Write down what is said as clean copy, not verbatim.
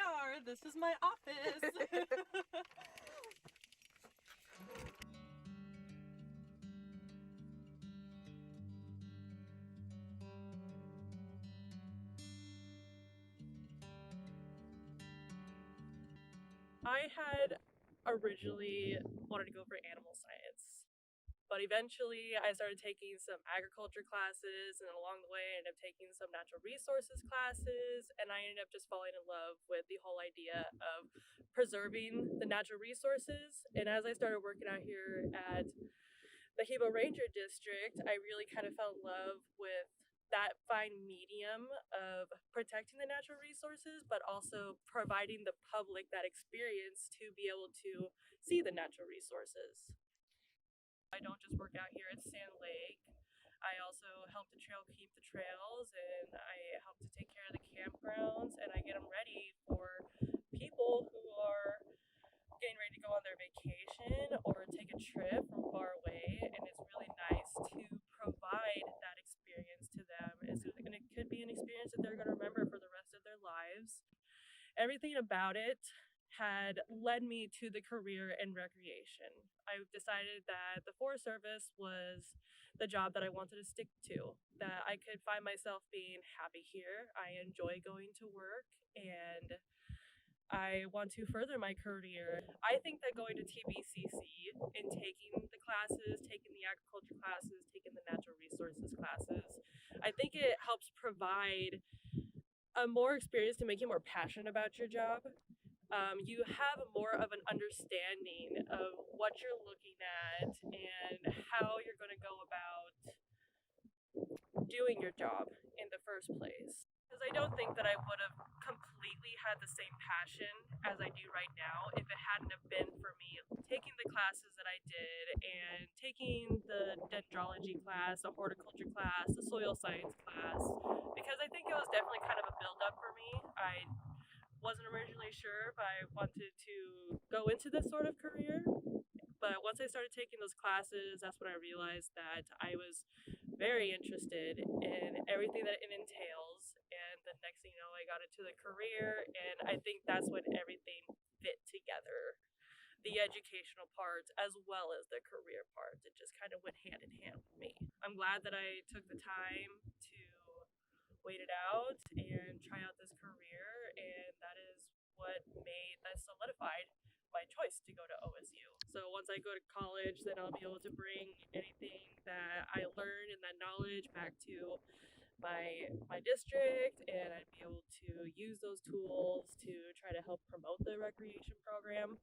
are. This is my office. I had originally wanted to go for animal science, but eventually I started taking some agriculture classes, and along the way I ended up taking some natural resources classes, and I ended up just falling in love with the whole idea of preserving the natural resources. And as I started working out here at the Hebo Ranger District, I really kind of fell in love with that fine medium of protecting the natural resources, but also providing the public that experience to be able to see the natural resources. I don't just work out here at Sand Lake. I also help the trail keep the trails, and I help to take care of the campgrounds, and I get them ready for people who are getting ready to go on their vacation or take a trip from far away. And it's really nice to provide that experience to them. And it could be an experience that they're going to remember for the rest of their lives. Everything about it had led me to the career in recreation. I decided that the Forest Service was the job that I wanted to stick to, that I could find myself being happy here. I enjoy going to work, and I want to further my career. I think that going to TBCC and taking the classes, taking the agriculture classes, taking the natural resources classes, I think it helps provide a more experience to make you more passionate about your job. You have more of an understanding of what you're looking at and how you're going to go about doing your job in the first place. Because I don't think that I would have completely had the same passion as I do right now if it hadn't have been for me taking the classes that I did and taking the dendrology class, the horticulture class, the soil science class, because I think it was definitely kind of a build-up for me. I wasn't originally sure if I wanted to go into this sort of career, but once I started taking those classes, that's when I realized that I was very interested in everything that it entails. And the next thing you know, I got into the career, and I think that's when everything fit together. The educational part as well as the career part. It just kind of went hand in hand with me. I'm glad that I took the time to wait it out and try out this career, and that is what solidified my choice to go to OSU. So once I go to college, then I'll be able to bring anything that I learned and that knowledge back to my district, and I'd be able to use those tools to try to help promote the recreation program.